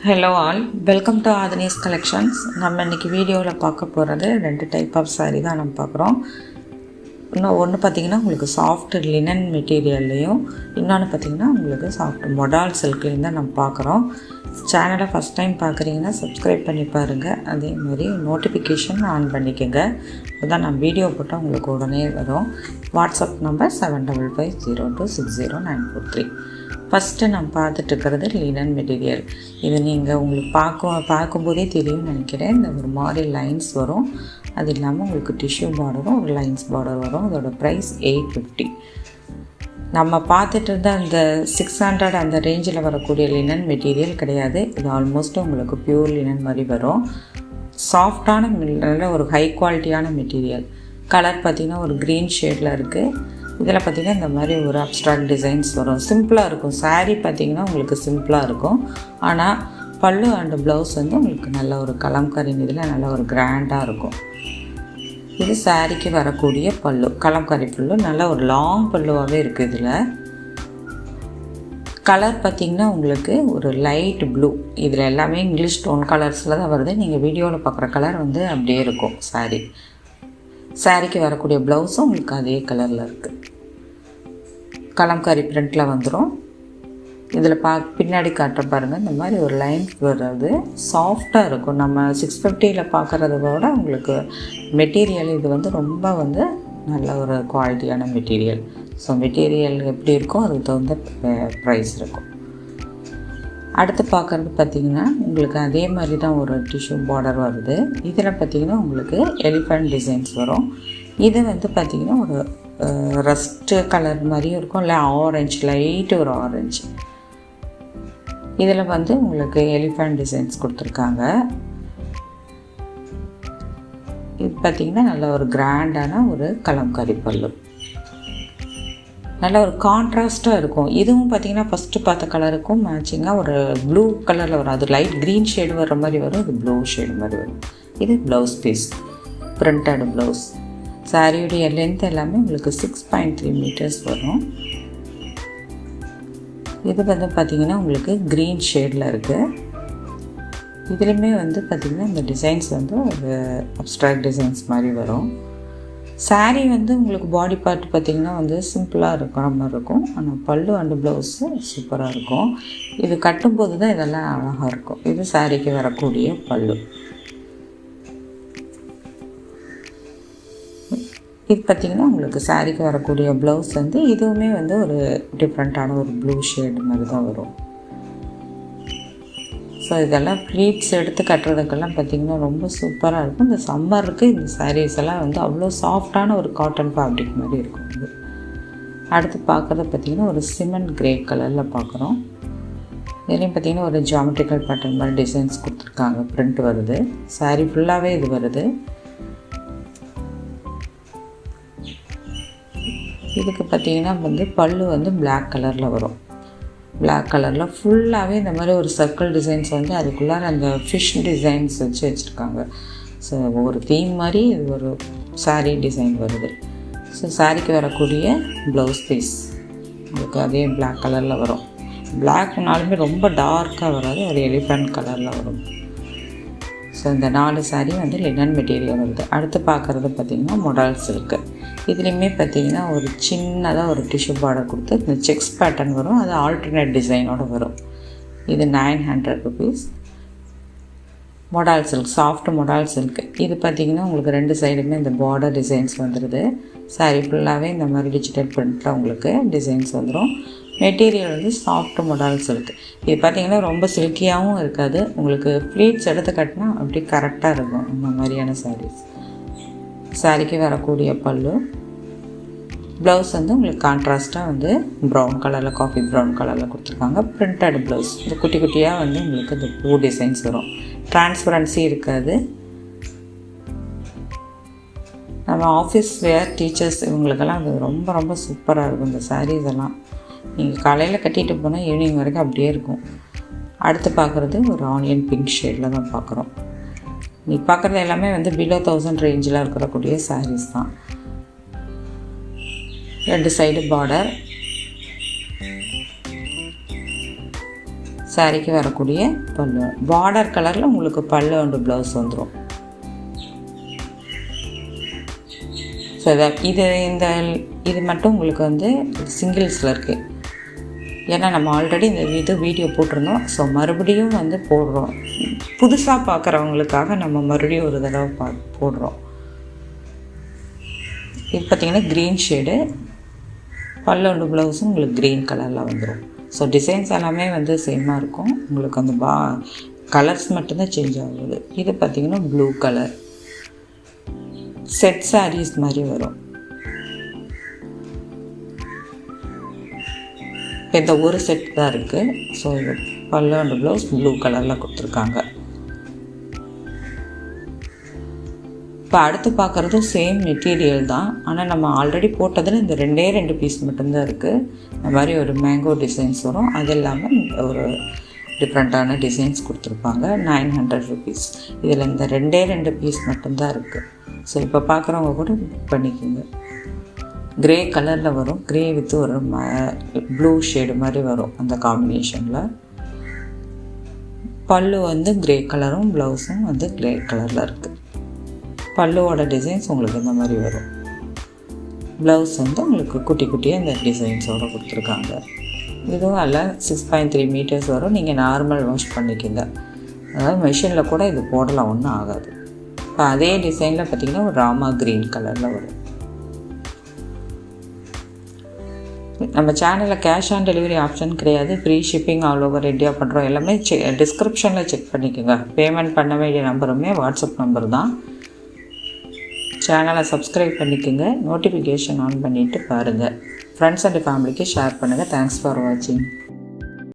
Hello all, welcome to Aadhini's collections. நம்ம இன்றைக்கி வீடியோவில் பார்க்க போகிறது 2 டைப் ஆஃப் சாரீ தான் நம்ம பார்க்குறோம். ஒன்று பார்த்திங்கன்னா உங்களுக்கு சாஃப்ட் லினன் மெட்டீரியல்லையும், இன்னொன்று பார்த்திங்கன்னா உங்களுக்கு சாஃப்ட் மொடால் சில்க்லேயும் தான் நம்ம பார்க்குறோம். சேனலை ஃபஸ்ட் டைம் பார்க்குறீங்கன்னா சப்ஸ்கிரைப் பண்ணி பாருங்கள். அதே மாதிரி நோட்டிஃபிகேஷன் ஆன் பண்ணிக்கோங்க. அதுதான் நான் வீடியோ போட்டால் உங்களுக்கு உடனே வரும். WhatsApp number 7550260943. ஃபஸ்ட்டு நான் பார்த்துட்ருக்கிறது லினன் மெட்டீரியல். இது நீங்கள் உங்களுக்கு பார்க்கும்போதே தெரியும்னு நினைக்கிறேன். இந்த ஒரு மாதிரி லைன்ஸ் வரும். அது இல்லாமல் உங்களுக்கு டிஷ்யூ பார்டரும் ஒரு லைன்ஸ் பார்டர் வரும். அதோட ப்ரைஸ் 850. நம்ம பார்த்துட்டு இருந்த அந்த 600 அந்த ரேஞ்சில் வரக்கூடிய லினன் மெட்டீரியல் கிடையாது. இது ஆல்மோஸ்ட் உங்களுக்கு பியூர் லினன் மாதிரி வரும். சாஃப்டான நல்ல ஒரு ஹை குவாலிட்டியான மெட்டீரியல். கலர் பார்த்திங்கன்னா ஒரு க்ரீன் ஷேடில் இருக்குது. இதில் பார்த்திங்கன்னா இந்த மாதிரி ஒரு அப்ஸ்ட்ராக்ட் டிசைன்ஸ் வரும். சிம்பிளாக இருக்கும். சாரீ பார்த்திங்கன்னா உங்களுக்கு சிம்பிளாக இருக்கும். ஆனால் பல்லு அண்டு ப்ளவுஸ் வந்து உங்களுக்கு நல்ல ஒரு கலம்கரின் இதில் நல்ல ஒரு கிராண்டாக இருக்கும். இது சாரீக்கு வரக்கூடிய பல்லு, கலம்கரி பல்லு. நல்ல ஒரு லாங் பல்லுவாகவே இருக்குது. இதில் கலர் பார்த்திங்கன்னா உங்களுக்கு ஒரு லைட் ப்ளூ. இதில் எல்லாமே இங்கிலீஷ் டோன் கலர்ஸில் தான் வருது. நீங்கள் வீடியோவில் பார்க்குற கலர் வந்து அப்படியே இருக்கும். சாரீக்கு வரக்கூடிய ப்ளவுஸும் உங்களுக்கு அதே கலரில் இருக்குது. கலம்காரி பிரிண்டில் வந்துடும். இதில் பின்னாடி காட்டுற பாருங்கள், இந்த மாதிரி ஒரு லைன்ஸ் வர்றது சாஃப்டாக இருக்கும். நம்ம 650 பார்க்குறத விட உங்களுக்கு மெட்டீரியல் இது வந்து ரொம்ப வந்து நல்ல ஒரு குவாலிட்டியான மெட்டீரியல். ஸோ மெட்டீரியல் எப்படி இருக்கோ அதுக்கு தகுந்த ப்ரைஸ் இருக்கும். அடுத்து பார்க்குறது பார்த்திங்கன்னா உங்களுக்கு அதே மாதிரி தான் ஒரு டிஷ்யூ பார்டர் வருது. இதில் பார்த்திங்கன்னா உங்களுக்கு எலிஃபண்ட் டிசைன்ஸ் வரும். இது வந்து பார்த்திங்கன்னா ஒரு ரஸ்ட்டு கலர் மாதிரியும் இருக்கும், இல்லை ஆரஞ்சு, லைட்டு ஒரு ஆரஞ்சு. இதில் வந்து உங்களுக்கு எலிஃபண்ட் டிசைன்ஸ் கொடுத்துருக்காங்க. இது பார்த்திங்கன்னா நல்ல ஒரு கிராண்டான ஒரு கலம்கரி பல்லு. நல்ல ஒரு கான்ட்ராஸ்ட்டாக இருக்கும். இதுவும் பார்த்திங்கன்னா ஃபஸ்ட்டு பார்த்த கலருக்கும் மேட்சிங்காக ஒரு ப்ளூ கலரில் வரும். அது லைட் க்ரீன் ஷேடு வர்ற மாதிரி வரும். இது ப்ளூ ஷேடு மாதிரி வரும். இது ப்ளவுஸ் பீஸ், பிரிண்டட் ப்ளவுஸ். சாரியுடைய லென்த் எல்லாமே உங்களுக்கு 6.3 மீட்டர்ஸ் வரும். இது வந்து பார்த்திங்கன்னா உங்களுக்கு க்ரீன் ஷேடில் இருக்குது. இதுலேயுமே வந்து பார்த்திங்கன்னா இந்த டிசைன்ஸ் வந்து ஒரு அப்ஸ்ட்ராக்ட் டிசைன்ஸ் மாதிரி வரும். சாரீ வந்து உங்களுக்கு பாடி பார்ட் பார்த்திங்கன்னா வந்து சிம்பிளாக இருக்கிற மாதிரி இருக்கும். ஆனால் பல்லு அண்டு ப்ளவுஸு சூப்பராக இருக்கும். இது கட்டும்போது தான் இதெல்லாம் அழகாக இருக்கும். இது சாரீக்கு வரக்கூடிய பல்லு. இது பார்த்திங்கன்னா உங்களுக்கு சாரீக்கு வரக்கூடிய ப்ளவுஸ் வந்து இதுவுமே வந்து ஒரு டிஃப்ரெண்ட்டான ஒரு ப்ளூ ஷேடு மாதிரி தான் வரும். ஸோ இதெல்லாம் ப்ளீட்ஸ் எடுத்து கட்டுறதுக்கெல்லாம் பார்த்திங்கன்னா ரொம்ப சூப்பராக இருக்கும். இந்த சம்மருக்கு இந்த சாரீஸ் எல்லாம் வந்து அவ்வளோ சாஃப்டான ஒரு காட்டன் ஃபேப்ரிக் மாதிரி இருக்கும். இது அடுத்து பார்க்குறது பார்த்திங்கன்னா ஒரு சிமெண்ட் கிரே கலரில் பார்க்குறோம். இதுலேயும் பார்த்திங்கன்னா ஒரு ஜாமெட்ரிக்கல் பேட்டர்ன் மாதிரி டிசைன்ஸ் கொடுத்துருக்காங்க. பிரிண்ட் வருது. சாரீ ஃபுல்லாகவே இது வருது. இதுக்கு பார்த்திங்கன்னா வந்து பல்லு வந்து பிளாக் கலரில் வரும். பிளாக் கலரில் ஃபுல்லாகவே இந்த மாதிரி ஒரு சர்க்கிள் டிசைன்ஸ் வந்து அதுக்குள்ளார அந்த ஃபிஷ் டிசைன்ஸ் வச்சுருக்காங்க. ஸோ ஒரு தீம் மாதிரி இது ஒரு சாரீ டிசைன் வருது. ஸோ சாரீக்கு வரக்கூடிய ப்ளவுஸ் பீஸ் உங்களுக்கு அதே பிளாக் கலரில் வரும். பிளாக்னாலுமே ரொம்ப டார்க்காக வராது, ஒரு எலிஃபண்ட் கலரில் வரும். ஸோ இந்த 4 சாரீ வந்து லினன் மெட்டீரியல் வருது. அடுத்து பார்க்குறது பார்த்திங்கன்னா மொடால் சில்க்கு. இதுலேயுமே பார்த்திங்கன்னா ஒரு சின்னதாக ஒரு டிஷ்யூ பார்டர் கொடுத்து இந்த செக்ஸ் பேட்டர்ன் வரும். அது ஆல்டர்னேட் டிசைனோடு வரும். இது 900 ருபீஸ். மொடால் silk, soft மொடால் silk. இது பார்த்திங்கன்னா உங்களுக்கு 2 சைடுமே இந்த பார்டர் டிசைன்ஸ் வந்துடுது. சாரீ ஃபுல்லாகவே இந்த மாதிரி டிஜிட்டல் பிரிண்டில் உங்களுக்கு டிசைன்ஸ் வந்துடும். மெட்டீரியல் வந்து சாஃப்ட் மொடால் சில்க். இது பார்த்திங்கன்னா ரொம்ப சில்கியாகவும் இருக்காது. உங்களுக்கு ப்ளீட்ஸ் எடுத்து கட்டினா அப்படி கரெக்டாக இருக்கும். இந்த மாதிரியான சாரீஸ். சாரீக்கு வரக்கூடிய பல்லு. ப்ளவுஸ் வந்து உங்களுக்கு கான்ட்ராஸ்ட்டாக வந்து ப்ரௌன் கலரில், காஃபி ப்ரௌன் கலரில் கொடுத்துருக்காங்க. Printed blouse. இந்த குட்டி குட்டியாக வந்து உங்களுக்கு இந்த பூ டிசைன்ஸ் வரும். டிரான்ஸ்பரன்சி இருக்காது. நம்ம ஆஃபீஸ் வேர் டீச்சர்ஸ் இவங்களுக்கெல்லாம் அது ரொம்ப ரொம்ப சூப்பராக இருக்கும். இந்த சாரீஸ் எல்லாம் நீங்கள் காலையில் கட்டிகிட்டு போனால் ஈவினிங் வரைக்கும் அப்படியே இருக்கும். அடுத்து பார்க்குறது ஒரு ஆனியன் பிங்க் ஷேடில் தான் பார்க்குறோம். நீ பார்க்குறது எல்லாமே வந்து பிலோ 1000 ரேஞ்சில் இருக்கக்கூடிய சாரீஸ் தான். 2 சைடு பார்டர். சாரிக்கு வரக்கூடிய பல்லு. பார்டர் கலரில் உங்களுக்கு பல்லு அண்டு ப்ளவுஸ் வந்துடும். ஸோ இது மட்டும் உங்களுக்கு வந்து சிங்கிள்ஸில் இருக்குது. ஏன்னா நம்ம ஆல்ரெடி இந்த வீடியோ போட்டிருந்தோம். ஸோ மறுபடியும் வந்து போடுறோம். புதுசாக பார்க்குறவங்களுக்காக நம்ம மறுபடியும் ஒரு தடவை போடுறோம். இது பார்த்திங்கன்னா க்ரீன் ஷேடு, பல்லு அண்டு ப்ளவுஸும் உங்களுக்கு க்ரீன் கலரில் வந்துடும். ஸோ டிசைன்ஸ் எல்லாமே வந்து சேமாக இருக்கும். உங்களுக்கு அந்த கலர்ஸ் மட்டும்தான் சேஞ்ச் ஆகுது. இது பார்த்திங்கன்னா ப்ளூ கலர் செட் சாரீஸ் மாதிரி வரும். இந்த ஒரு செட் தான் இருக்குது. ஸோ இது பல்லு அண்ட் ப்ளவுஸ் ப்ளூ கலரில் கொடுத்துருக்காங்க. இப்போ அடுத்து பார்க்குறதும் சேம் மெட்டீரியல் தான். ஆனால் நம்ம ஆல்ரெடி போட்டதில் இந்த 2 பீஸ் மட்டும்தான் இருக்குது. இந்த மாதிரி ஒரு மேங்கோ டிசைன்ஸ் வரும். அது இல்லாமல் ஒரு டிஃப்ரெண்ட்டான டிசைன்ஸ் கொடுத்துருப்பாங்க. 900 rupees. இதில் இந்த 2 பீஸ் மட்டும்தான் இருக்குது. ஸோ இப்போ பார்க்குறவங்க கூட புக் பண்ணிக்கோங்க. கிரே கலரில் வரும். கிரே வித் ஒரு ப்ளூ ஷேடு மாதிரி வரும் அந்த காம்பினேஷனில். பல்லு வந்து கிரே கலரும் ப்ளவுஸும் வந்து கிரே கலரில் இருக்குது. பல்லுவோட டிசைன்ஸ் உங்களுக்கு இந்த மாதிரி வரும். ப்ளவுஸ் வந்து உங்களுக்கு குட்டி குட்டியாக இந்த டிசைன்ஸோடு கொடுத்துருக்காங்க. இதுவும் அல்ல 6.3 meters வரும். நீங்கள் நார்மல் வாஷ் பண்ணிக்கோங்க. அதாவது மெஷினில் கூட இது போடலாம், ஒன்றும் ஆகாது. இப்போ அதே டிசைனில் பார்த்திங்கன்னா ஒரு ராமா க்ரீன் கலரில் வரும். நம்ம சேனலில் கேஷ் ஆன் டெலிவரி ஆப்ஷன் கிடையாது. Free shipping all over India பண்ணுறோம். எல்லாமே டிஸ்கிரிப்ஷனில் செக் பண்ணிக்கோங்க. பேமெண்ட் பண்ண வேண்டிய நம்பருமே வாட்ஸ்அப் நம்பர் தான். சேனலை சப்ஸ்கிரைப் பண்ணிக்கோங்க. நோட்டிஃபிகேஷன் ஆன் பண்ணிவிட்டு பாருங்கள். ஃப்ரெண்ட்ஸ் அண்ட் ஃபேமிலிக்கு ஷேர் பண்ணுங்கள். தேங்க்ஸ் ஃபார் வாட்சிங்.